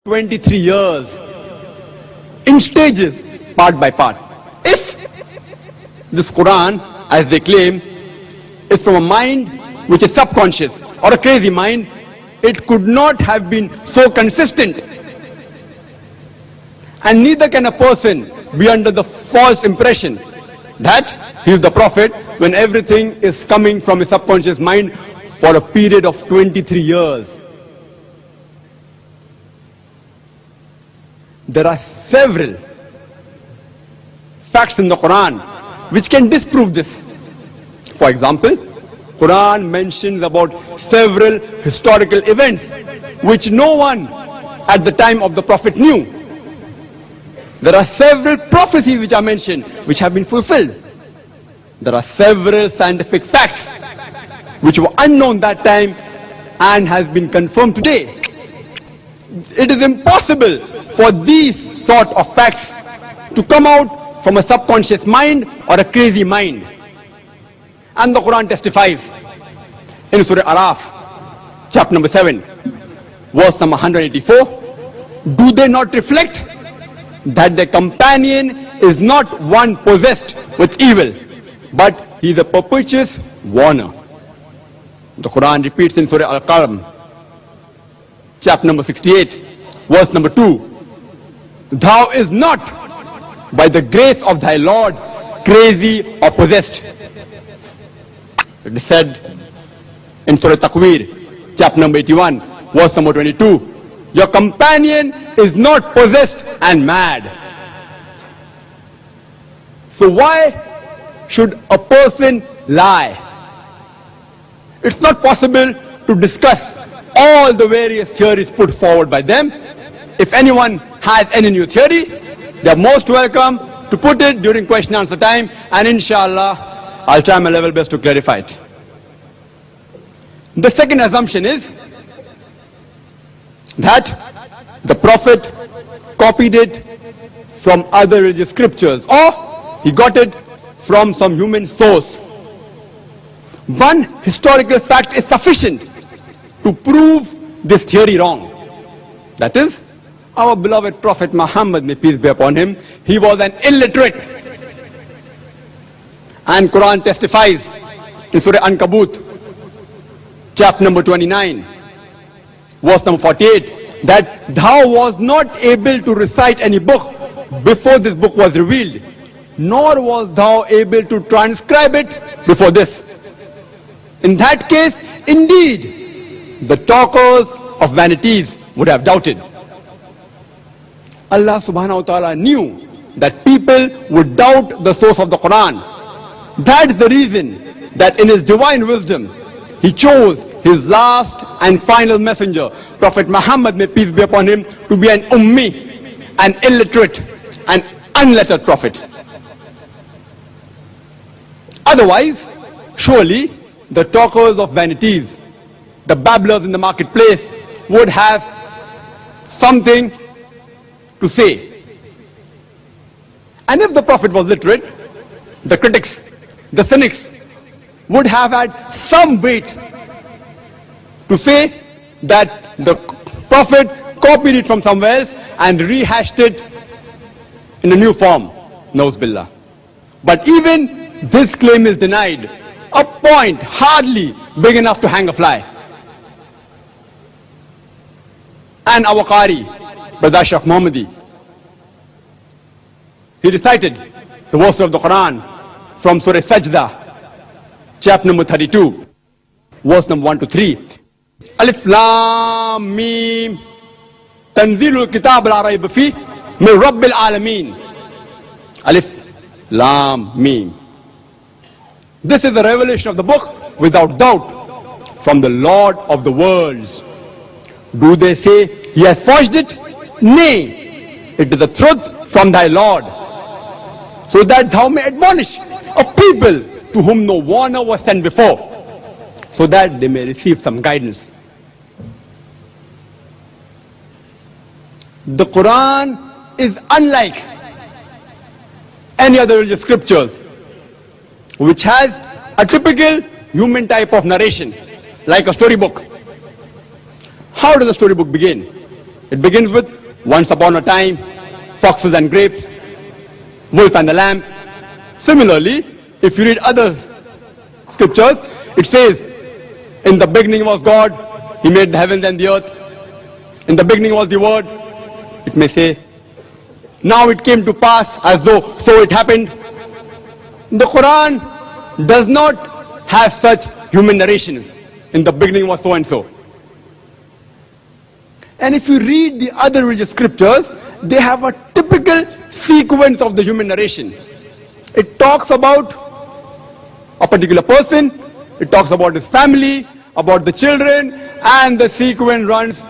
23 years in stages, part by part. If this Quran, as they claim, is from a mind which is subconscious or a crazy mind, it could not have been so consistent. And neither can a person be under the false impression that he is the Prophet when everything is coming from his subconscious mind for a period of 23 years. There are several facts in the Quran which can disprove this. For example, Quran mentions about several historical events which no one at the time of the Prophet knew. There are several prophecies which are mentioned which have been fulfilled. There are several scientific facts which were unknown that time and has been confirmed today. It is impossible for these sort of facts to come out from a subconscious mind or a crazy mind. And the Quran testifies in Surah Araf, chapter number 7, verse number 184, do they not reflect that their companion is not one possessed with evil, but he is a perpetuous warner. The Quran repeats in Surah Al-Qalam, chapter number 68, verse number 2, thou is not by the grace of thy Lord crazy or possessed. It is said in Surah Takwir, chapter number 81, verse number 22, your companion is not possessed and mad. So why should a person lie? It's not possible to discuss all the various theories put forward by them. If anyone has any new theory, they are most welcome to put it during question answer time, and inshallah, I'll try my level best to clarify it. The second assumption is that the Prophet copied it from other religious scriptures, or he got it from some human source. One historical fact is sufficient to prove this theory wrong. That is, our beloved Prophet Muhammad, may peace be upon him, he was an illiterate. And Quran testifies in Surah Ankabut, chapter number 29, verse number 48, that thou was not able to recite any book before this book was revealed, nor was thou able to transcribe it before this. In that case, indeed, the talkers of vanities would have doubted. Allah subhanahu wa ta'ala knew that people would doubt the source of the Quran. That is the reason that in his divine wisdom, he chose his last and final messenger, Prophet Muhammad, may peace be upon him, to be an ummi, an illiterate, an unlettered prophet. Otherwise, surely the talkers of vanities, the babblers in the marketplace, would have something to say. And if the Prophet was literate, the critics, the cynics, would have had some weight to say that the Prophet copied it from somewhere else and rehashed it in a new form. Nauz billah. But even this claim is denied. A point hardly big enough to hang a fly. And our Qari, Brother Ashraf Muhammadi, he recited the verse of the Quran from Surah Sajda, chapter number 32, verse number 1 to 3. Alif Lam Mim Tanzilul Kitab la Rayba Fi min Rabbil Alameen. Alif Lam Mim. This is the revelation of the book without doubt from the Lord of the worlds. Do they say he has forged it? Nay, it is the truth from thy Lord, so that thou may admonish a people to whom no warner was sent before, so that they may receive some guidance. The Quran is unlike any other religious scriptures, which has a typical human type of narration, like a storybook. How does the storybook begin? It begins with, once upon a time, foxes and grapes, wolf and the lamb. Similarly, if you read other scriptures, it says, in the beginning was God, He made the heavens and the earth. In the beginning was the Word. It may say, now it came to pass as though so it happened. The Quran does not have such human narrations. In the beginning was so and so. And if you read the other religious scriptures, they have a typical sequence of the human narration. It talks about a particular person, it talks about his family, about the children, and the sequence runs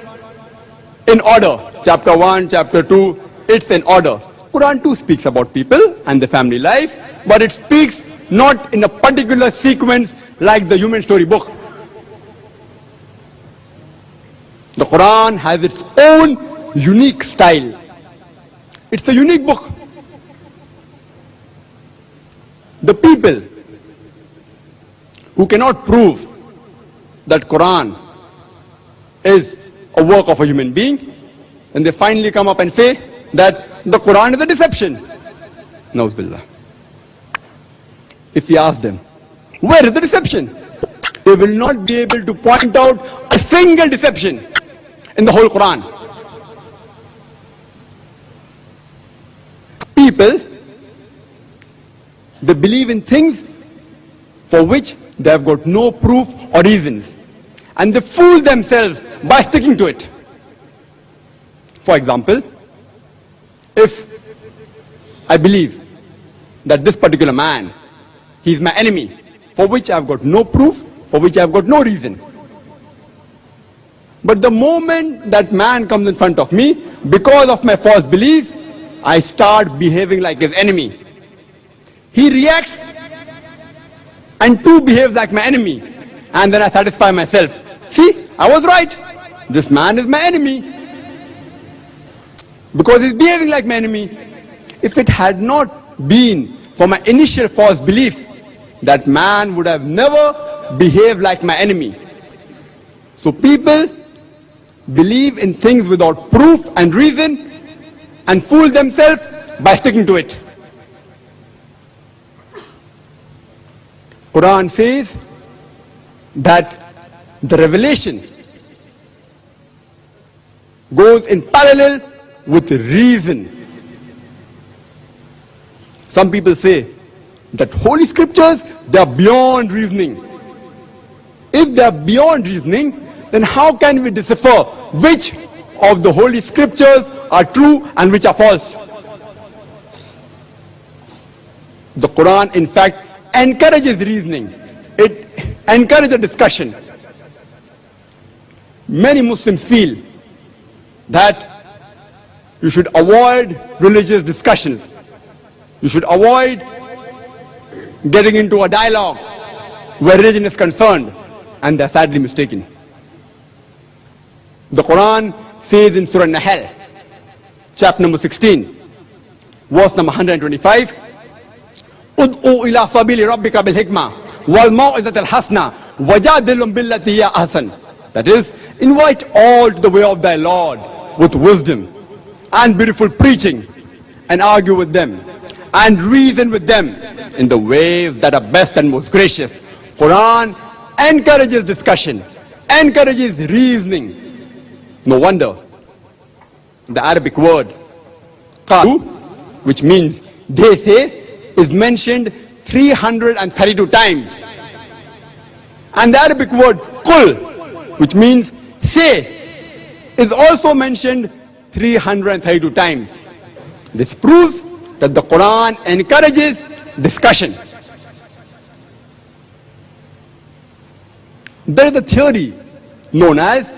in order. Chapter 1, chapter 2, it's in order. Quran too speaks about people and the family life, but it speaks not in a particular sequence like the human story book. The Quran has its own unique style. It's a unique book. The people who cannot prove that Quran is a work of a human being, and they finally come up and say that the Quran is a deception. Nauz billah. If we ask them, where is the deception? They will not be able to point out a single deception in the whole Quran. People, they believe in things for which they have got no proof or reasons, and they fool themselves by sticking to it. For example, if I believe that this particular man, he is my enemy, for which I have got no proof, for which I have got no reason. But the moment that man comes in front of me, because of my false belief, I start behaving like his enemy. He reacts and too behaves like my enemy, and then I satisfy myself. See, I was right. This man is my enemy because he's behaving like my enemy. If it had not been for my initial false belief, that man would have never behaved like my enemy. So people believe in things without proof and reason and fool themselves by sticking to it. Quran says that the revelation goes in parallel with reason. Some people say that holy scriptures, they are beyond reasoning. If they are beyond reasoning, then how can we decipher which of the holy scriptures are true and which are false? The Quran, in fact, encourages reasoning. It encourages discussion. Many Muslims feel that you should avoid religious discussions. You should avoid getting into a dialogue where religion is concerned, and they are sadly mistaken. The Quran says in Surah Nahl, chapter number 16, verse number 125, Ud'u ila sabili rabbika bil hikmah wal mau'izat al hasna wajadilhum billati hiya ahsan. That is, invite all to the way of thy Lord with wisdom and beautiful preaching, and argue with them and reason with them in the ways that are best and most gracious. Quran encourages discussion, encourages reasoning. No wonder the Arabic word qalu, which means they say, is mentioned 332 times. And the Arabic word qul, which means say, is also mentioned 332 times. This proves that the Quran encourages discussion. There is a theory known as